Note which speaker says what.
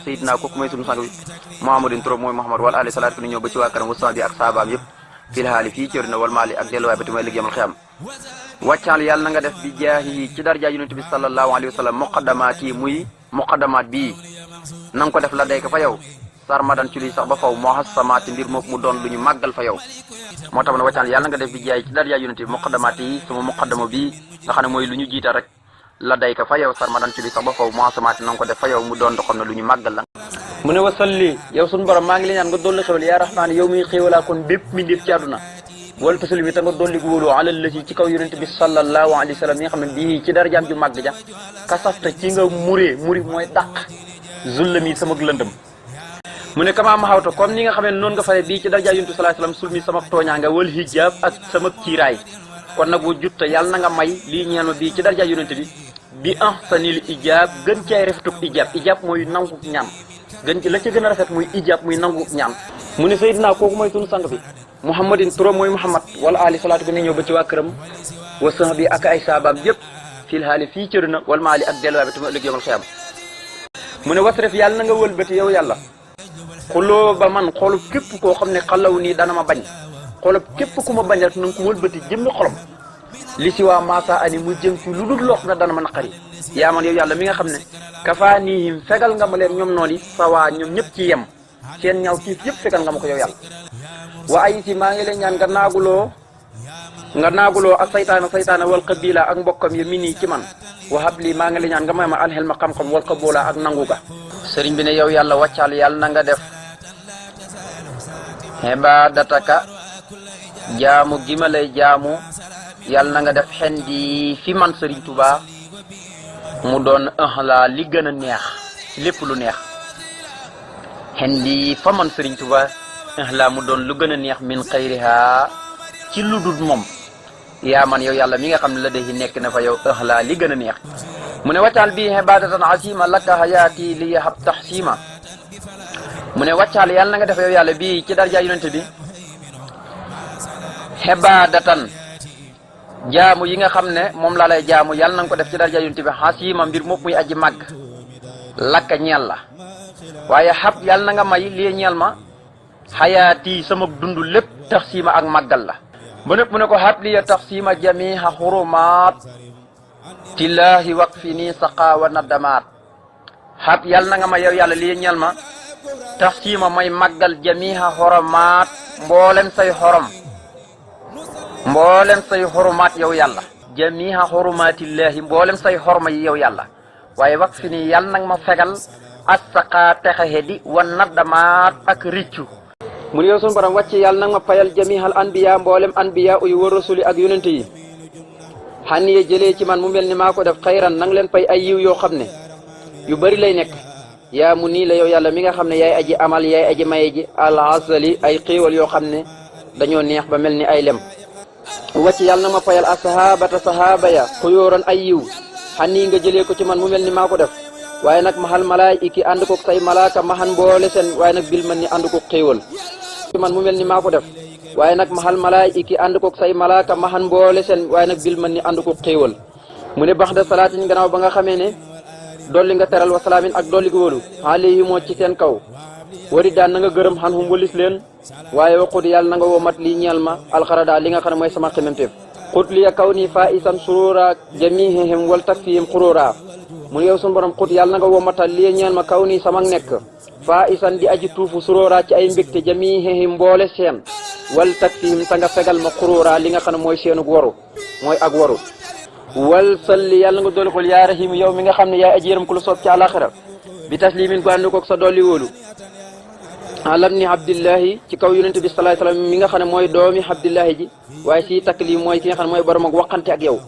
Speaker 1: sayidina kooku mooy sunu sang bi muhammadin trop mooy muhammad wala ali salaat ni ñëw ba ci waa kanam wa bi ak saabaam yëpp fil haali fii cëri na wal maali ak delluwaay ba ti mooy liggéey amal xiyam wàccaal yàlla na nga def bi jaahi ci darja yonent bi sallallahu alayhi wa sallam muqaddamaat yi muy muqaddamaat bii na nga ko def la day ko fa yow sarmadan ci luy sax ba faw moo xas samaati mbir moom mu doon lu ñu màggal fa yow moo tax ne wàccaal yàlla nga def bi jaahi ci darja yonent bi muqaddamaat yi sama muqaddama bii nga xam ne mooy lu ñu jiita rek la day ko fa yow sarmadan ci luy sax ba faw moo xas samaati na nga ko def fa yow mu doon doxam ne lu ñu màggal la mu ne wasalli yow sunu borom maa ngi la ñaan nga dolli xéwal yaa rahmaan yow muy xéwalaa kon bépp mi ndéef ci àdduna wala taslimi ta nga dolli gu wóolu alal lati ci kaw yonent bi sallallahu alayhi wa sallam yi nga xam ne bii ci darajaam ju màgg ja kasafta ci nga muri mooy dàq zullami sama lëndëm mu ne kamaa ma xawta comme ni nga xam ne noonu nga fare bii ci darajaam yonent bi sallallahu alayhi wa sallam sulmi sama tooñaa nga wal hijab ak sama kiiraay kon nag bu jutta yàlla na nga may lii ñeel ma bii ci darajaam yonent bi ahsanil ijab gën caay rafetuk ijab mooy nangu ñaan gën ci la ca gën a rafet muy ijab muy nangu ñaan mu ne Seydina kooku mooy sunu sang bi muhammadin turam mooy muhammad wala ali salaatu bi ne ñëw ba ci waa këram wa sahbi ak ay saabaam yëpp fil haali fii cëri na wal maali ak delluwaay bi tama ëllëg yomal xiyam mu ne wasref yàlla na nga wëlbati yow yàlla xuloo ba man xolub képp koo xam ne xalaw nii dana ma bañ xolub képp ku ma bañ rek na nga ko wëlbati jëmmi xolam li si waa masa ani mu jëm ci lu dul loo xam ne dana ma naqari yaa man yow yàlla mi nga xam ne kafaanihim fegal nga ma leen ñoom noonu yi sawaa ñoom ñëpp ci yem seen ñaaw tiif yëpp fegal nga ma ko yow yàlla wa ay si maa ngi leen ñaan nga naaguloo ak saytaana wal qabila ak mbokkam yi mi nii ci man wa habli maa ngi leen ñaan nga may ma alxel ma xam-xam wal qabula ak nangu ga sëriñ bi ne yow yàlla wàccaal yàlla na nga def ibadataka jaamu gi ma lay jaamu yàlla na nga def xen di fi man sëriñ Tuubaa mu doon la li gën a neex lépp lu neex xen di fa man sëriñ Tuubaa la mu doon lu gën a neex min xayriha ci lu dul moom yaa man yow yàlla mi nga xam ne la day nekk na fa yow la li gën a neex mu ne wàccaal bi ibadatan asima laka hayaati li yahab taxsima mu ne wàccaal yàlla na nga def yow yàlla bii ci darja yonente bi ibadatan jaamu yi nga xam ne moom laa lay jaamu yàlla na nga ko def ci darja yonente bi asima mbir moom muy aji màgg lakka ñeel la waaye xab yàlla na nga may lii ñeel ma xayaati sama dund lépp taxsima ak màggal la ba nëpp mu ne ko habliya taxsima jamiha xurumaat tillaahi waqfi nii saqaawa nadamaat xab yàlla na nga ma yow yàlla lii ñeel ma taxsima mooy màggal jamiha xurumaat mboolem say xurumaat yow yàlla jamiha xurumaatillaahi mboolem say xorma yi yow yàlla waaye waqfi nii yàlla nag ma fegal assaqaa texexe di wa nadamaat ak riccu mu ne yow sunu borom wàcce yàlla nag ma payal jamihal anbiya mboolem anbiya uy wa rasuli ak yonente yi xan ye jëlee ci man mu mel ni maa ko def xayran nang leen pay ay yiw yoo xam ne yu bari lay nekk yaa mu nii la yow yàlla mi nga xam ne yaay aji amal yaay aji maye ji al asali ay xéewal yoo xam ne dañoo neex ba mel ni ay lem wàcce yàlla nag ma payal ashabata sahaba ya xuyóoran ay yiw xan nii nga jëlee ko ci man mu mel ni maa ko def waaye nag maxal malaayiki ànd koog say malaaka maxan mboole seen waaye nag bil man ni ànd koog xéewal ci man mu mel ni maa ko def waaye nag maxal malaayiki ànd koog say malaaka maxan mboole seen waaye nag bil man ni ànd koog xéewal mu ne bax da salaatin gannaaw ba nga xamee ne dolli nga teral wa salaamin ak dolli gu wóolu alayhi moo ci seen kaw wari daan na nga gërëm xan xum walis leen waaye waqut yàlla na nga woo mat lii ñeel ma alxarada li nga xam ne mooy sama xememteef xut li ya kaw nii fa isan surura jamihihim wal takfihim xurura mu ne yow sunu borom xut yàlla na nga womatal lii ñeel ma kaw nii sama nekk faa isan di aji tuufu suróora ci ay mbégte jamihihim mboole seen wal takfihim sa nga fegal ma xuróora li nga xam ne mooy seenug waru mooy ak waru wal salli yàlla nga dolli xul yaa rahim yow mi nga xam ne yaay aji yërëm ku la soob ci àlaxira bi taslimin gu ànd koog sa dolli wóolu alam ni abdillahi ci kaw yonente bi salaay salaam mi nga xam ne mooy doomi abdillahi ji waaye si takk lii mooy ki nga xam ne mooy borom ak waxante ak yow